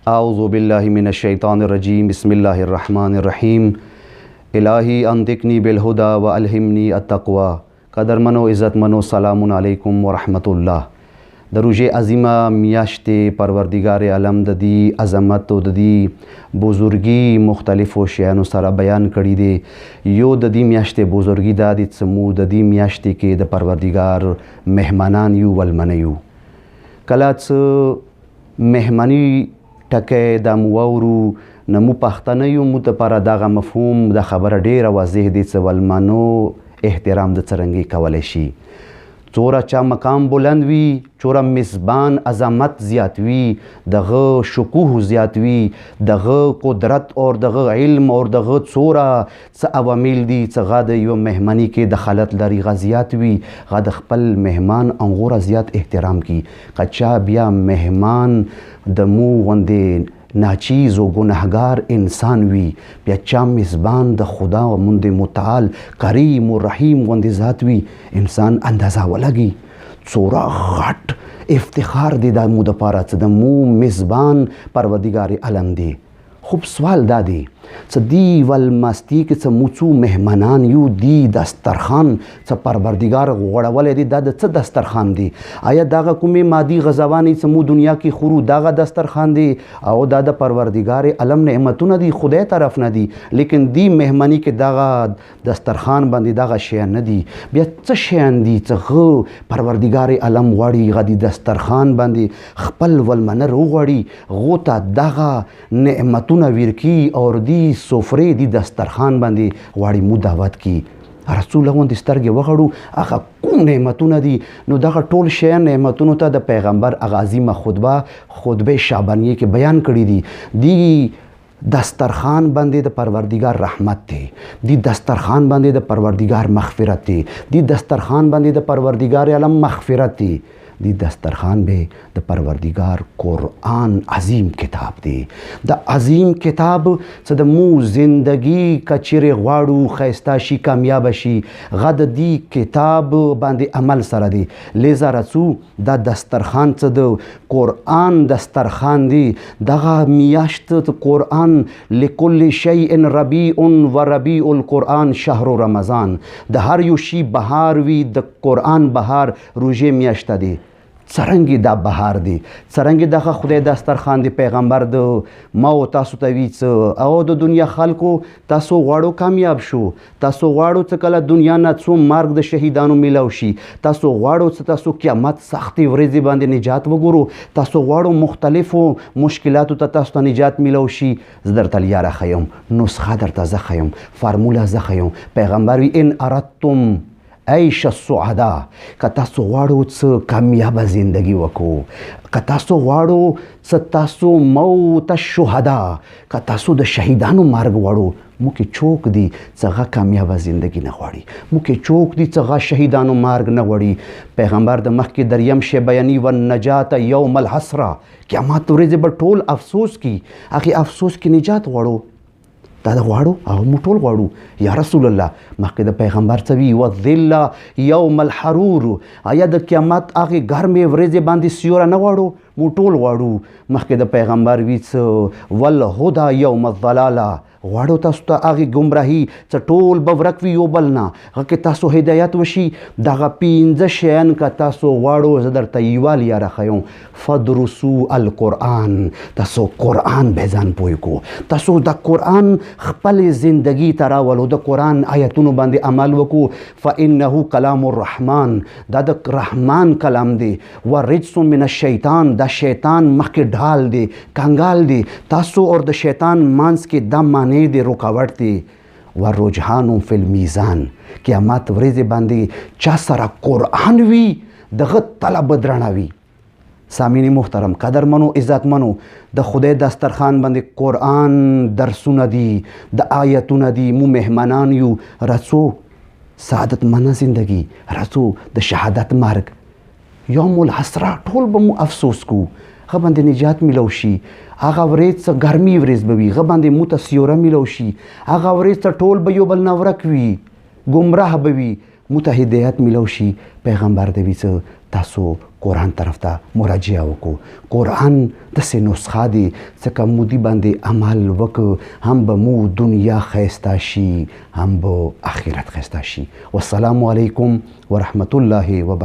اعوذ باللہ من الشیطان الرجیم بسم اللہ الرحمن الرحیم الہی انطقنی بالہدی والہمنی التقوی. قدرمنو عزتمنو سلام علیکم ورحمت الله. د روژې عظیمه میاشتې پروردګار عالم د دې عظمت او د دې بزرګي مختلفو شیانو سره بیان کړي دي. یو د دې میاشتې بزرګي دا دي چې موږ د دې میاشتې کې د پروردګار مهمانان یو ولمنه یو. کله چې مهماني ټکی دا مو واورو نه مو پښتانه یو، مو دپاره دغه مفهوم د خبره ډیره واضح دی چې ولمنو احترام د څرنګې کولی شي. څومره چا مقام بلند وي، څومره میزبان عظمت زیات وي، دغه شکوه زیات وي، دغه قدرت او دغه علم او دغه څومره څه عوامل دي چې هغه د یوه مهماني کې دخالت لري هغه زیات وي، هغه د خپل مهمان هغومره زیات احترام کوي. که چا بیا مهمان د مو غوندې ناچیز و گناهگار انسان وي، بیا چا میزبان د خدا و مند متعال کریم و رحیم غوندې ذات وي، انسان اندازه ولګي څومره غټ افتخار دی دا مو دپاره چې د مو میزبان پروردګار عالم دی. خوب سوال دا دی چې دی ولمستي کې چې مو څو مهمانان یو، دی دسترخوان چې پروردګار غوړولی دی دا د څه دسترخوان دی؟ آیا دغه کومې مادي غذاوانې چې مو دنیا کې خورو دغه دسترخوان دی او دا د پروردګار عالم نعمتونه دي خدای طرف نه دي؟ لیکن دی مهماني کې دغه دسترخوان باندې دغه شیان نه دي. بیا څه شیان دي چې پروردګار عالم غواړي هغه د دسترخوان باندې خپل ولمنه راوغواړي، هغو ته دغه نعمتونه ورکي او دی سفرې دی دسترخوان باندې غواړي مو دعوت کی. رسول غوندې سترګې وغړو هغه کوم نعمتونه دي؟ نو دغه ټول شیان نعمتونو ته د پیغمبر هغه عظیمه خطبه شعبانیه کې بیان کړي دي. دی دسترخوان باندې د پروردګار رحمت دی، دی دسترخوان باندې د پروردګار مغفرت دی، دی دسترخوان باندې د پروردګار عالم مغفرت دی. دی دسترخوان به د پروردګار قرآن عظیم کتاب دی. د عظیم کتاب چې د مو زندگی کچیرې غواړو ښایسته شي کامیاب شي هغه د دې کتاب باندې عمل سره دی. لیزا رسو دا دسترخوان چې د قرآن دسترخوان دی، دغه میاشت قرآن لکل شیء ربیع و ربیع القرآن شهر رمضان، د هر یو شي بهار وي، د قرآن بهار روژې میاشته دی. څرنګې دا بهار دی، څرنګې دغه خدای دسترخوان دی. پیغمبر د ما او تاسو ته وي چې او د دنیا خلکو تاسو غواړو کامیاب شو، تاسو غواړو چې کله دنیا نه څو مرګ د شهیدانو میلاو شي، تاسو غواړو چې تاسو قیامت سختې ورځې باندې نجات وګورو، تاسو غواړو مختلفو مشکلاتو ته تاسو ته نجات میلاو شي. زه درته لیاره ښیم، نسخه درته زه ښیم، فارموله زه ښیم. پیغمبر وي ان اردتم عیش السعدا، که تاسو غواړو څه کامیابه زندگی وکړو، که تاسو غواړو څه تاسو موت الشهدا، که تاسو د شهیدانو مرګ غواړو، مو کې څوک دي چې هغه کامیابه زندگی نه غواړي؟ مو کې څوک دي چې هغه شهیدانو مرګ نه غواړي؟ پیغمبر د مخکې دریم شی بیاني والنجات یوم الحسره، قیامت ورځې به ټول افسوس کی، هغې افسوس کې نجات غواړو. دا د غواړو او موږ ټول غواړو. یا رسول الله مخکې د پیغمبر څه وي والظل یوم الحرور، آیا د قیامت هغې ګرمې ورځې باندې سیوره نه غواړو؟ موږ ټول غواړو. مخکې د پیغمبر وي څه والهدى یوم الضلاله، غواړو تاسو ته هغې ګمراهي چې ټول به ورک وي یو بل نه، هغه کې تاسو هدایت وشي. دغه پنځه شیان که تاسو غواړو زه درته یوه لیاره ښیم، فدرسو القرآن، تاسو قرآن به ځان پوه کړو، تاسو د قرآن خپلې زندگی ته راولو، د قرآن آیتونو باندې عمل وکړو. فانه کلام الرحمن، دا د رحمان کلام دی. ورجس من الشیطان، دا شیطان مخکې ډال دی، کنګال دی. تاسو اور د شیطان مانس کې دا معنی دی رکاوټ دی. ورجحان فی المیزان، قیامت ورځې باندې چا سره قرآن وي دغه طلب درنه وي. سامعین محترم، قدرمنو، عزتمنو، د خدای دسترخوان باندې قرآن درسونه دي، د آیتونه دي. مو مهمانان یو، رسو سعادت منه زندگی، رسو د شهادت مرګ، یوم الحسره ټول به مو افسوس کو، هغه باندې نجات میلو شي. هغه ورځ څه ګرمي ورځ به وي، هغه باندې مو ته سیوره میلو شي. هغه ورځ څه ټول به یو بل نه ورک وي، ګمراه به وي، مو ته هدایت میلو شي. پیغمبر د وي څه تاسو قرآن طرف ته مراجعه وکړو. قرآن داسې نسخه دی ځکه مودي باندې عمل وکړو هم به مو دنیا ښایسته شي هم به آخرت ښایسته شي. والسلام علیکم ورحمة الله وبرکاته.